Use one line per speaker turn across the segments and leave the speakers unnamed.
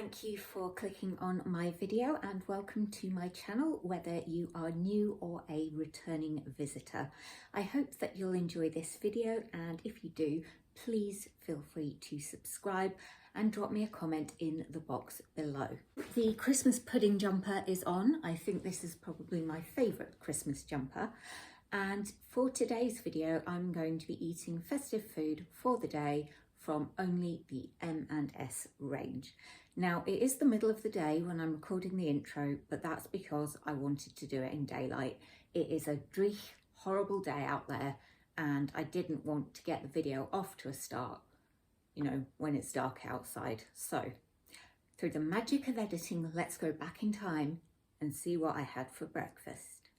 thank you for clicking on my video and welcome to my channel, whether you are new or a returning visitor. I hope that you'll enjoy this video, and if you do, please feel free to subscribe and drop me a comment in the box below. The Christmas pudding jumper is on. I think this is probably my favourite Christmas jumper. And for today's video, I'm going to be eating festive food for the day from only the M&S range. Now, it is the middle of the day when I'm recording the intro, but that's because I wanted to do it in daylight. It is a dreich, horrible day out there, and I didn't want to get the video off to a start, you know, when it's dark outside. So, through the magic of editing, let's go back in time and see what I had for breakfast.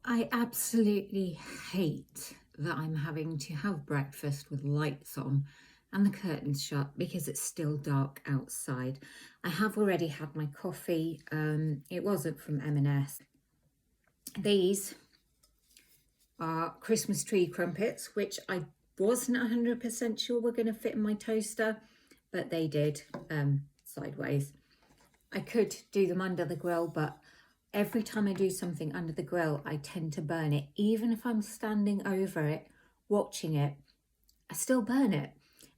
I absolutely hate that I'm having to have breakfast with lights on and the curtains shut because it's still dark outside. I have already had my coffee. It wasn't from M&S. These are Christmas tree crumpets, which I wasn't 100% sure were going to fit in my toaster, but they did sideways. I could do them under the grill, but every time I do something under the grill, I tend to burn it. Even if I'm standing over it, watching it, I still burn it.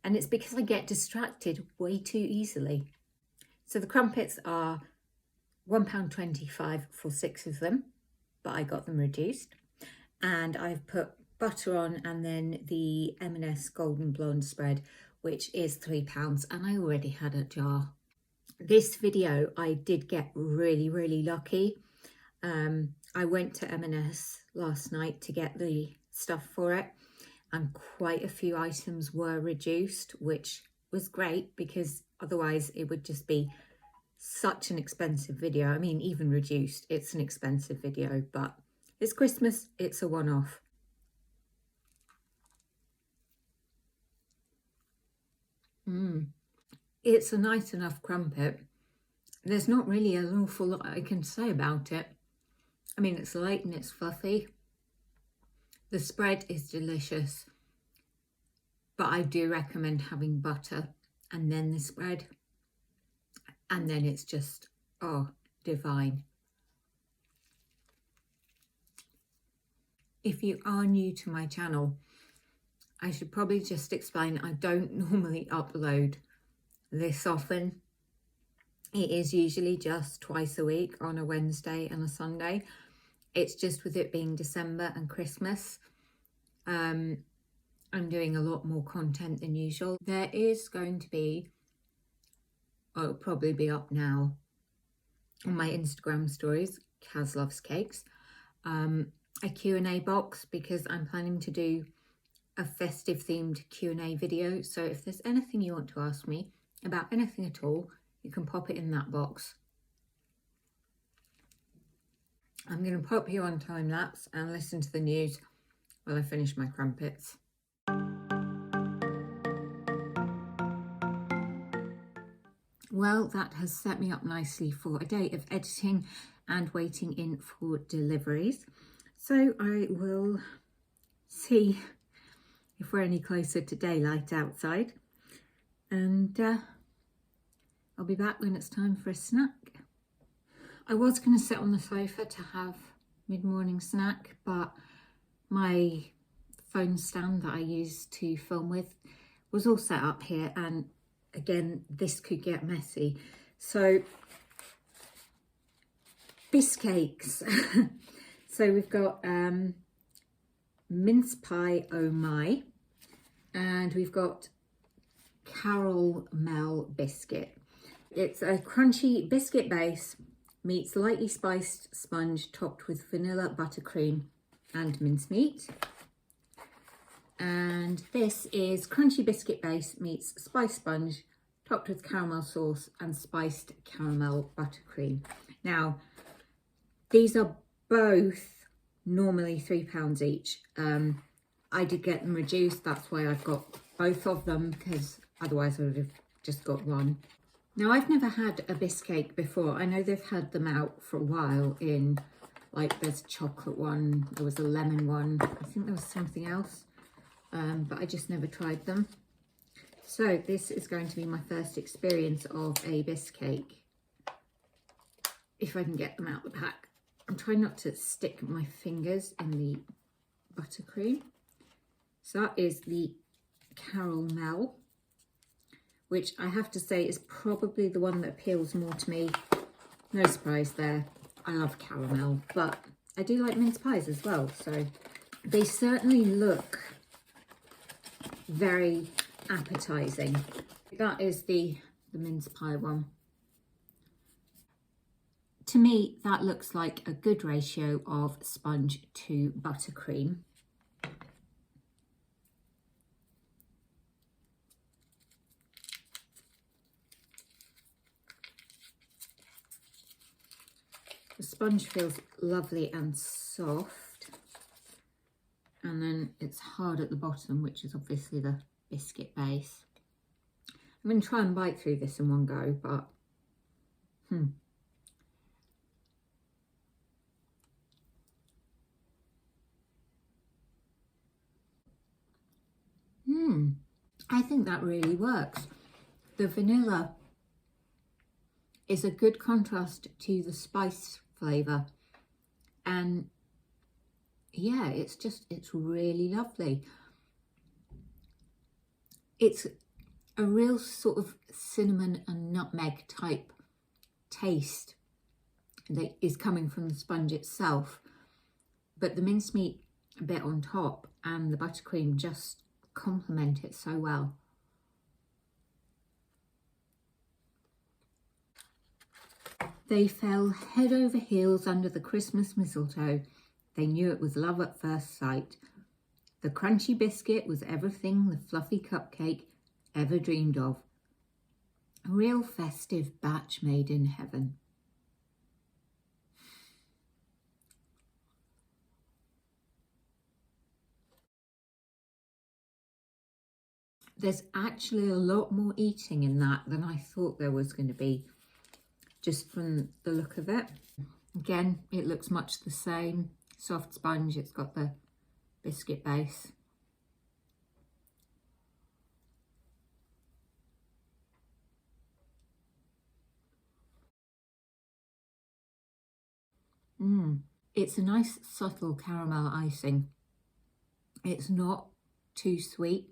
And it's because I get distracted way too easily. So the crumpets are £1.25 for 6 of them, but I got them reduced. And I've put butter on, and then the M&S Golden Blonde spread, which is £3, and I already had a jar. This video, I did get really lucky. I went to M&S last night to get the stuff for it, and quite a few items were reduced, which was great because otherwise it would just be such an expensive video. I mean, even reduced, it's an expensive video, but it's Christmas, it's a one-off. It's a nice enough crumpet. There's not really an awful lot I can say about it. I mean, it's light and it's fluffy. The spread is delicious, but I do recommend having butter and then the spread, and then it's just, oh, divine. If you are new to my channel, I should probably just explain I don't normally upload this often. It is usually just twice a week on a Wednesday and a Sunday. It's just with it being December and Christmas, I'm doing a lot more content than usual. There is going to be, oh, it'll probably be up now on my Instagram stories, Kaz Loves Cakes, a Q&A box, because I'm planning to do a festive themed Q&A video. So if there's anything you want to ask me about anything at all, you can pop it in that box. I'm going to pop you on time lapse and listen to the news while I finish my crumpets. Well, that has set me up nicely for a day of editing and waiting in for deliveries. So I will see if we're any closer to daylight outside, and I'll be back when it's time for a snack. I was going to sit on the sofa to have mid-morning snack, but my phone stand that I use to film with was all set up here, and again, this could get messy. So, biscuits. So we've got mince pie oh my, and we've got caramel biscuit. It's a crunchy biscuit base meets lightly spiced sponge topped with vanilla buttercream and mincemeat. And this is crunchy biscuit base meets spiced sponge topped with caramel sauce and spiced caramel buttercream. Now, these are both normally £3 each. I did get them reduced, that's why I've got both of them, because otherwise I would have just got one. Now, I've never had a biscake before. I know they've had them out for a while in, like, there's a chocolate one, there was a lemon one, I think there was something else, but I just never tried them. So this is going to be my first experience of a biscuit, if I can get them out the pack. I'm trying not to stick my fingers in the buttercream. So that is the caramel, which I have to say is probably the one that appeals more to me. No surprise there, I love caramel, but I do like mince pies as well, so they certainly look very appetizing. That is the mince pie one. To me, that looks like a good ratio of sponge to buttercream. The sponge feels lovely and soft, and then it's hard at the bottom, which is obviously the biscuit base. I'm going to try and bite through this in one go, but I think that really works. The vanilla is a good contrast to the spice flavour, and yeah, it's really lovely. It's a real sort of cinnamon and nutmeg type taste that is coming from the sponge itself, but the mincemeat bit on top and the buttercream just complement it so well. They fell head over heels under the Christmas mistletoe. They knew it was love at first sight. The crunchy biscuit was everything the fluffy cupcake ever dreamed of. A real festive batch made in heaven. There's actually a lot more eating in that than I thought there was going to be, just from the look of it. Again, it looks much the same. Soft sponge, it's got the biscuit base. It's a nice subtle caramel icing. It's not too sweet,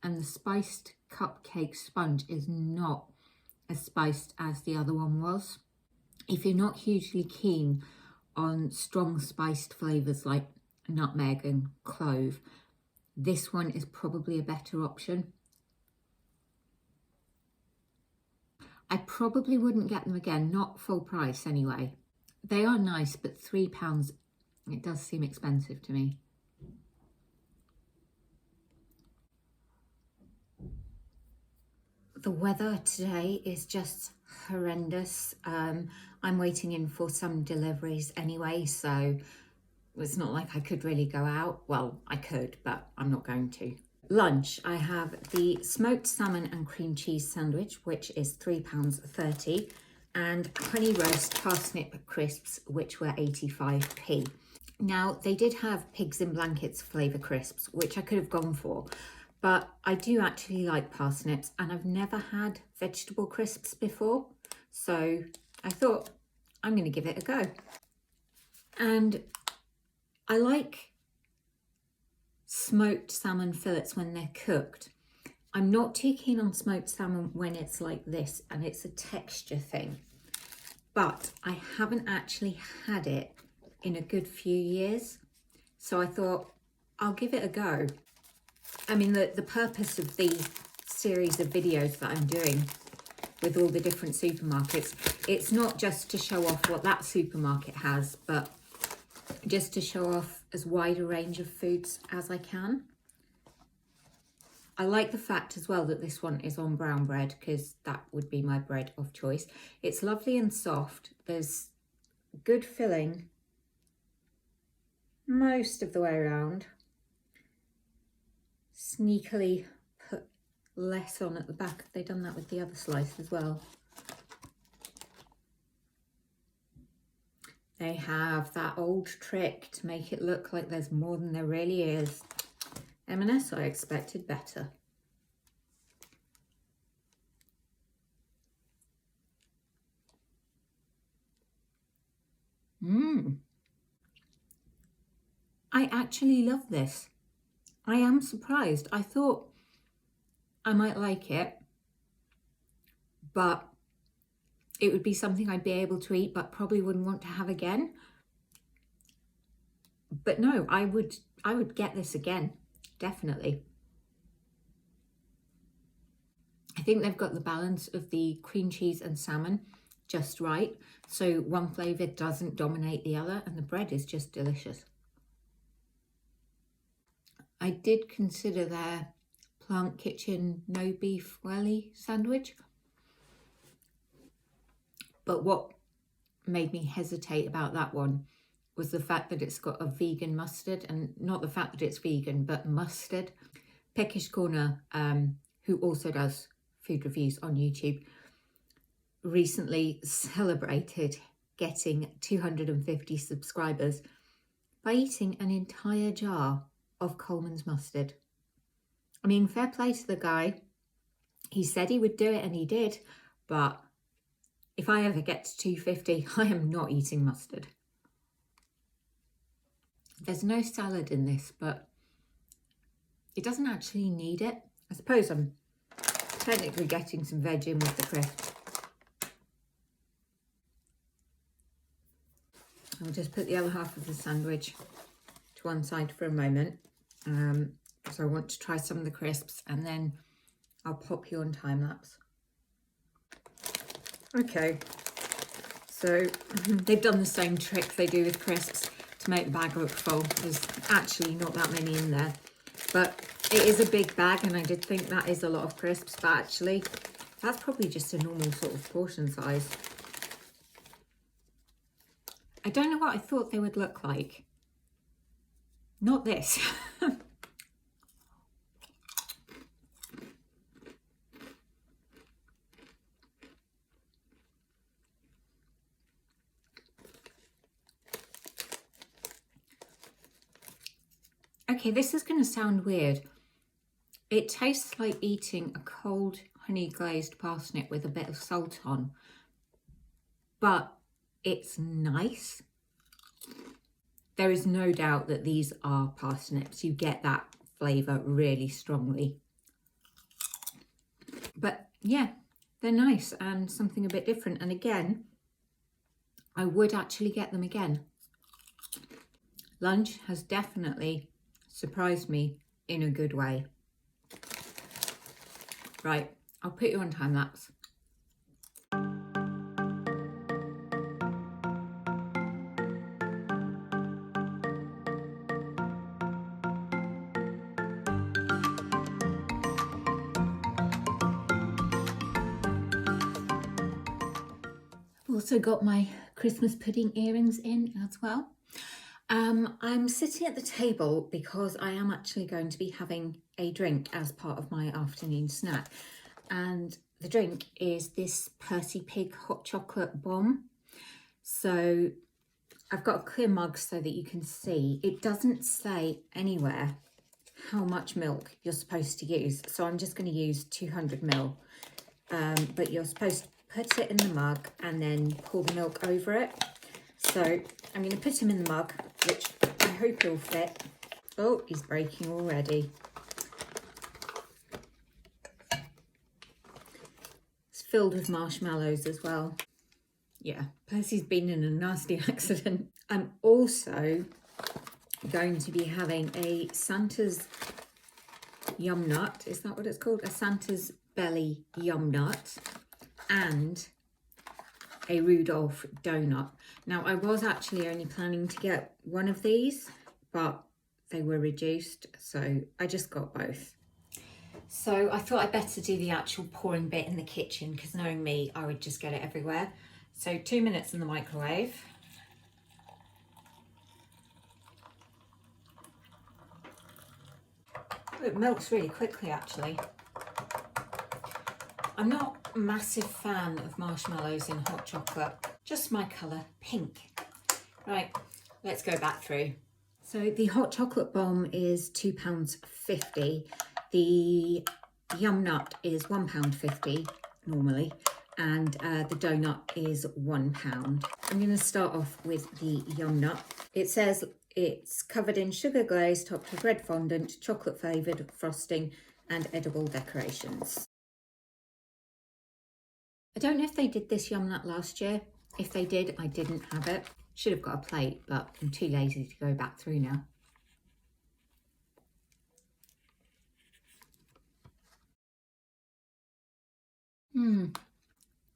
and the spiced cupcake sponge is not as spiced as the other one was. If you're not hugely keen on strong spiced flavours like nutmeg and clove, this one is probably a better option. I probably wouldn't get them again, not full price anyway. They are nice, but £3, it does seem expensive to me. The weather today is just horrendous. I'm waiting in for some deliveries anyway, so it's not like I could really go out. Well, I could, but I'm not going to. Lunch, I have the smoked salmon and cream cheese sandwich, which is £3.30, and honey roast parsnip crisps, which were 85p. Now, they did have pigs in blankets flavour crisps, which I could have gone for, but I do actually like parsnips, and I've never had vegetable crisps before, so I thought I'm going to give it a go. And I like smoked salmon fillets when they're cooked. I'm not too keen on smoked salmon when it's like this and it's a texture thing, but I haven't actually had it in a good few years, so I thought I'll give it a go. I mean, the purpose of the series of videos that I'm doing with all the different supermarkets, it's not just to show off what that supermarket has, but just to show off as wide a range of foods as I can. I like the fact as well that this one is on brown bread, because that would be my bread of choice. It's lovely and soft. There's good filling most of the way around. Sneakily put less on at the back. They've done that with the other slice as well. They have that old trick to make it look like there's more than there really is. M&S, I expected better. I actually love this. I am surprised. I thought I might like it, but it would be something I'd be able to eat, but probably wouldn't want to have again. But no, I would get this again, definitely. I think they've got the balance of the cream cheese and salmon just right. So one flavour doesn't dominate the other, and the bread is just delicious. I did consider their Plant Kitchen no beef welly sandwich, but what made me hesitate about that one was the fact that it's got a vegan mustard, and not the fact that it's vegan, but mustard. Peckish Corner, who also does food reviews on YouTube, recently celebrated getting 250 subscribers by eating an entire jar of Coleman's mustard. I mean, fair play to the guy. He said he would do it and he did, but if I ever get to 250, I am not eating mustard. There's no salad in this, but it doesn't actually need it. I suppose I'm technically getting some veg in with the crisps. I'll just put the other half of the sandwich to one side for a moment, because I want to try some of the crisps, and then I'll pop you on time lapse. Okay, so they've done the same trick they do with crisps to make the bag look full. There's actually not that many in there, but it is a big bag, and I did think that is a lot of crisps, but actually that's probably just a normal sort of portion size. I don't know what I thought they would look like. Not this. Okay, this is going to sound weird. It tastes like eating a cold honey glazed parsnip with a bit of salt on, but it's nice. There is no doubt that these are parsnips. You get that flavour really strongly. But yeah, they're nice and something a bit different. And again, I would actually get them again. Lunch has definitely surprised me in a good way. Right, I'll put you on time lapse. I've also got my Christmas pudding earrings in as well. I'm sitting at the table because I am actually going to be having a drink as part of my afternoon snack. And the drink is this Percy Pig hot chocolate bomb. So I've got a clear mug so that you can see. It doesn't say anywhere how much milk you're supposed to use. So I'm just going to use 200 ml. But you're supposed to put it in the mug and then pour the milk over it. So I'm going to put him in the mug, which I hope he'll fit. Oh, he's breaking already. It's filled with marshmallows as well. Yeah, Percy's been in a nasty accident. I'm also going to be having a Santa's Yum Nut. Is that what it's called? A Santa's Belly Yum Nut and a Rudolph donut. Now, I was actually only planning to get one of these, but they were reduced, so I just got both. So I thought I'd better do the actual pouring bit in the kitchen, because knowing me, I would just get it everywhere. So 2 minutes in the microwave. It melts really quickly, actually. I'm not a massive fan of marshmallows in hot chocolate, just my colour, pink. Right, let's go back through. So the hot chocolate bomb is £2.50. The Yum Nut is £1.50 normally. and the donut is £1. I'm going to start off with the Yum Nut. It says it's covered in sugar glaze, topped with red fondant, chocolate flavoured frosting and edible decorations. I don't know if they did this Yum Nut last year. If they did, I didn't have it. Should have got a plate, but I'm too lazy to go back through now.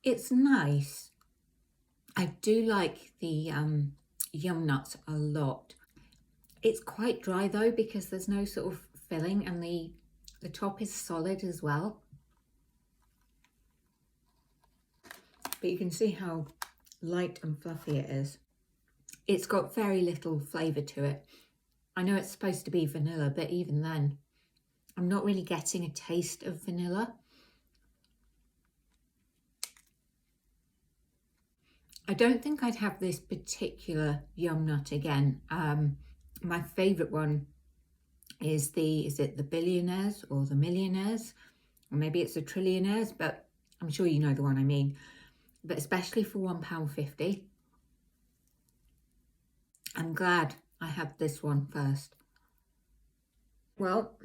It's nice. I do like the Yum Nuts a lot. It's quite dry though, because there's no sort of filling, and the top is solid as well. But you can see how light and fluffy it is. It's got very little flavour to it. I know it's supposed to be vanilla, but even then, I'm not really getting a taste of vanilla. I don't think I'd have this particular Yum Nut again. My favourite one is it the Billionaires or the Millionaires? Or maybe it's the Trillionaires, but I'm sure you know the one I mean. But especially for £1.50. I'm glad I had this one first. Well,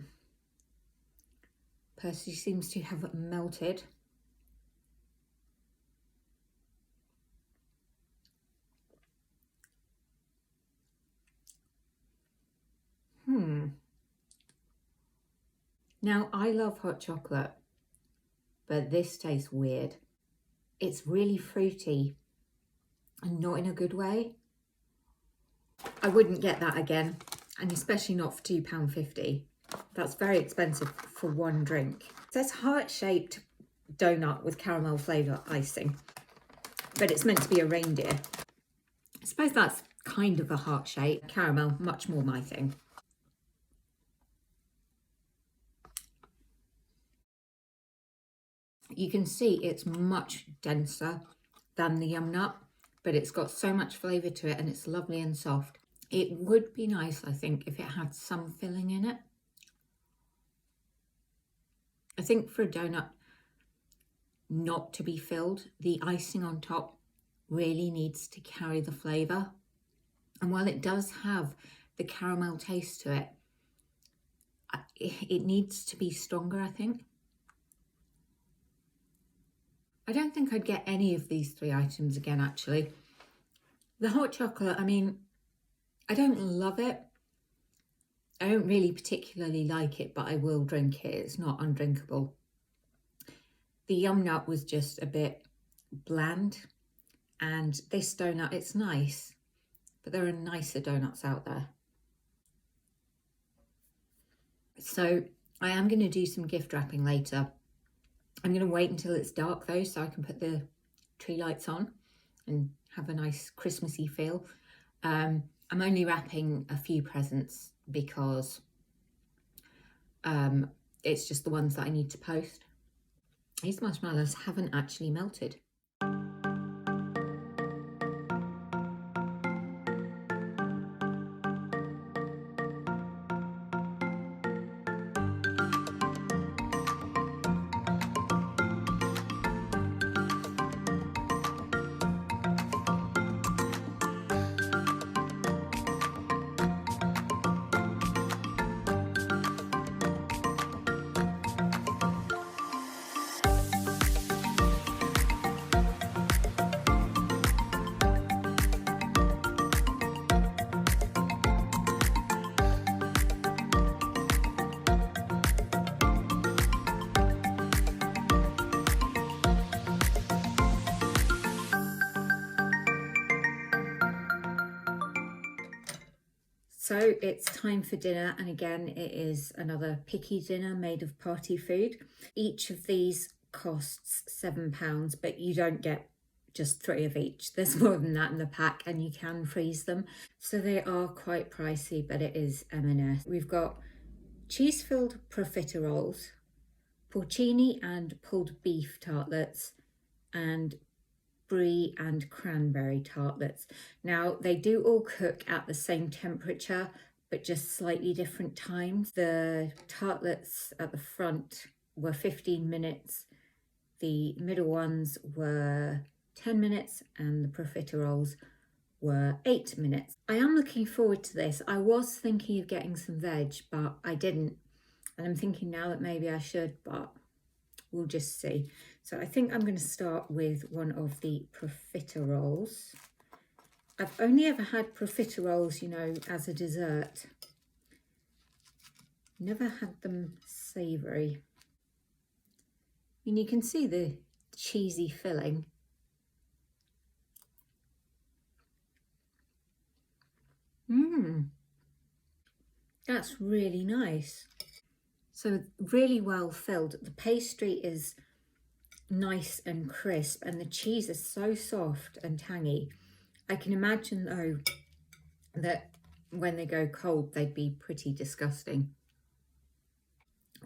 Percy seems to have melted. Now, I love hot chocolate, but this tastes weird. It's really fruity and not in a good way. I wouldn't get that again, and especially not for £2.50. That's very expensive for one drink. It says heart-shaped donut with caramel flavour icing, but it's meant to be a reindeer. I suppose that's kind of a heart shape. Caramel, much more my thing. You can see it's much denser than the Yum Nut, but it's got so much flavour to it and it's lovely and soft. It would be nice, I think, if it had some filling in it. I think for a donut not to be filled, the icing on top really needs to carry the flavour. And while it does have the caramel taste to it, it needs to be stronger, I think. I don't think I'd get any of these three items again, actually. The hot chocolate, I mean, I don't love it. I don't really particularly like it, but I will drink it. It's not undrinkable. The Yum Nut was just a bit bland. And this donut, it's nice, but there are nicer donuts out there. So I am going to do some gift wrapping later. I'm going to wait until it's dark though, so I can put the tree lights on and have a nice Christmassy feel. I'm only wrapping a few presents because it's just the ones that I need to post. These marshmallows haven't actually melted. So it's time for dinner, and again it is another picky dinner made of party food. Each of these costs £7, but you don't get just 3 of each. There's more than that in the pack and you can freeze them. So they are quite pricey, but it is M&S. We've got cheese-filled profiteroles, porcini and pulled beef tartlets, and brie and cranberry tartlets. Now they do all cook at the same temperature, but just slightly different times. The tartlets at the front were 15 minutes the middle ones were 10 minutes and the profiteroles were 8 minutes. I am looking forward to this. I was thinking of getting some veg, but I didn't. And I'm thinking now that maybe I should, but we'll just see. So I think I'm going to start with one of the profiteroles. I've only ever had profiteroles, you know, as a dessert. Never had them savoury. And you can see the cheesy filling. That's really nice. So really well filled. The pastry is nice and crisp and the cheese is so soft and tangy. I can imagine though that when they go cold they'd be pretty disgusting.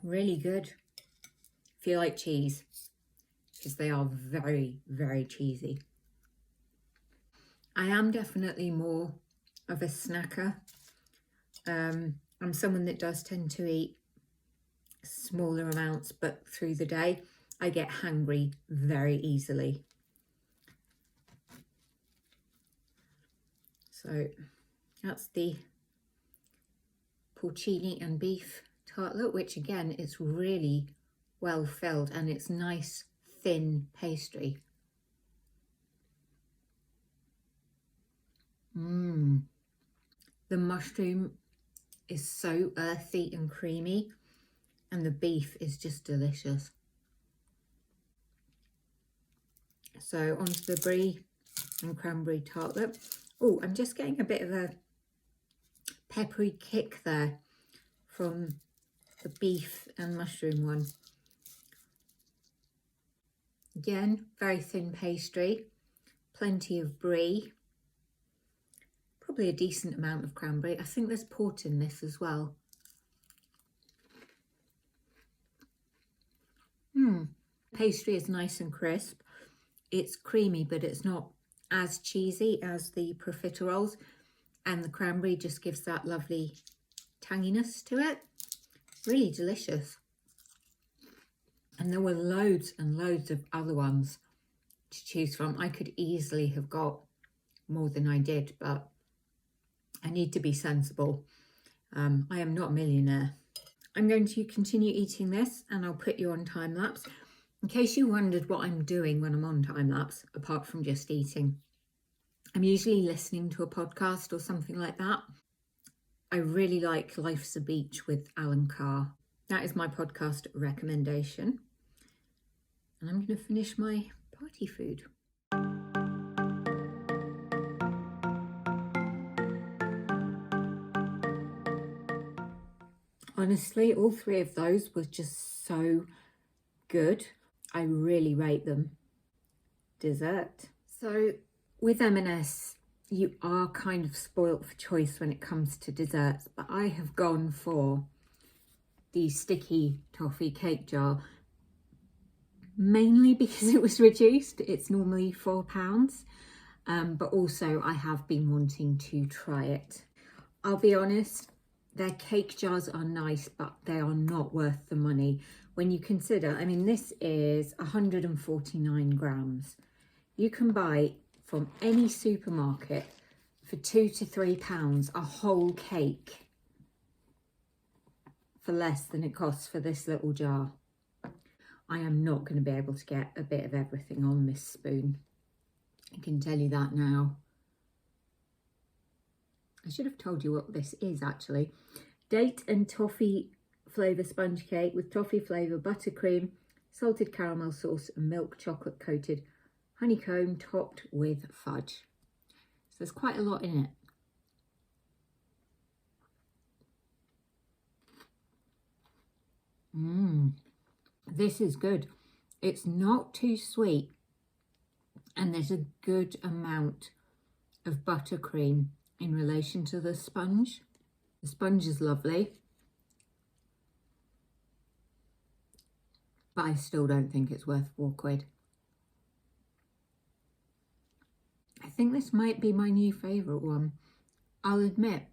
Really good. If you like cheese, because they are very, very cheesy. I am definitely more of a snacker. I'm someone that does tend to eat smaller amounts, but through the day I get hungry very easily. So that's the porcini and beef tartlet, which again is really well filled and it's nice thin pastry. The mushroom is so earthy and creamy and the beef is just delicious. So onto the brie and cranberry tartlet. Oh, I'm just getting a bit of a peppery kick there from the beef and mushroom one. Again, very thin pastry, plenty of brie, probably a decent amount of cranberry. I think there's port in this as well. Pastry is nice and crisp. It's creamy, but it's not as cheesy as the profiteroles, and the cranberry just gives that lovely tanginess to it. Really delicious. And there were loads and loads of other ones to choose from. I could easily have got more than I did, but I need to be sensible. I am not a millionaire. I'm going to continue eating this and I'll put you on time lapse. In case you wondered what I'm doing when I'm on time lapse, apart from just eating, I'm usually listening to a podcast or something like that. I really like Life's a Beach with Alan Carr. That is my podcast recommendation. And I'm going to finish my party food. Honestly, all three of those were just so good. I really rate them. Dessert. So with M&S, you are kind of spoilt for choice when it comes to desserts, but I have gone for the sticky toffee cake jar, mainly because it was reduced. It's normally £4, but also I have been wanting to try it. I'll be honest, their cake jars are nice, but they are not worth the money. When you consider, I mean, this is 149 grams. You can buy from any supermarket for £2 to £3 a whole cake for less than it costs for this little jar. I am not going to be able to get a bit of everything on this spoon. I can tell you that now. I should have told you what this is actually. Date and toffee flavour sponge cake with toffee flavour, buttercream, salted caramel sauce and milk chocolate coated honeycomb topped with fudge. So there's quite a lot in it. This is good. It's not too sweet and there's a good amount of buttercream in relation to the sponge. The sponge is lovely, but I still don't think it's worth £4. I think this might be my new favourite one. I'll admit,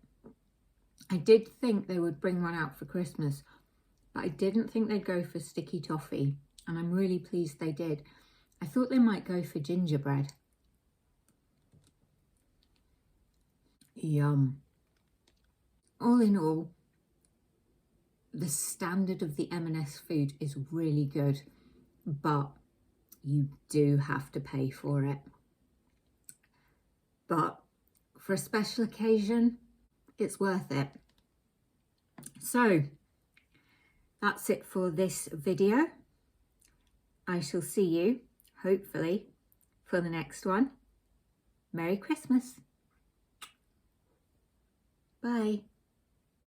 I did think they would bring one out for Christmas, but I didn't think they'd go for sticky toffee. and I'm really pleased they did. I thought they might go for gingerbread. Yum. All in all, the standard of the M&S food is really good, but you do have to pay for it. But for a special occasion, it's worth it. So that's it for this video. I shall see you, hopefully, for the next one. Merry Christmas. Bye.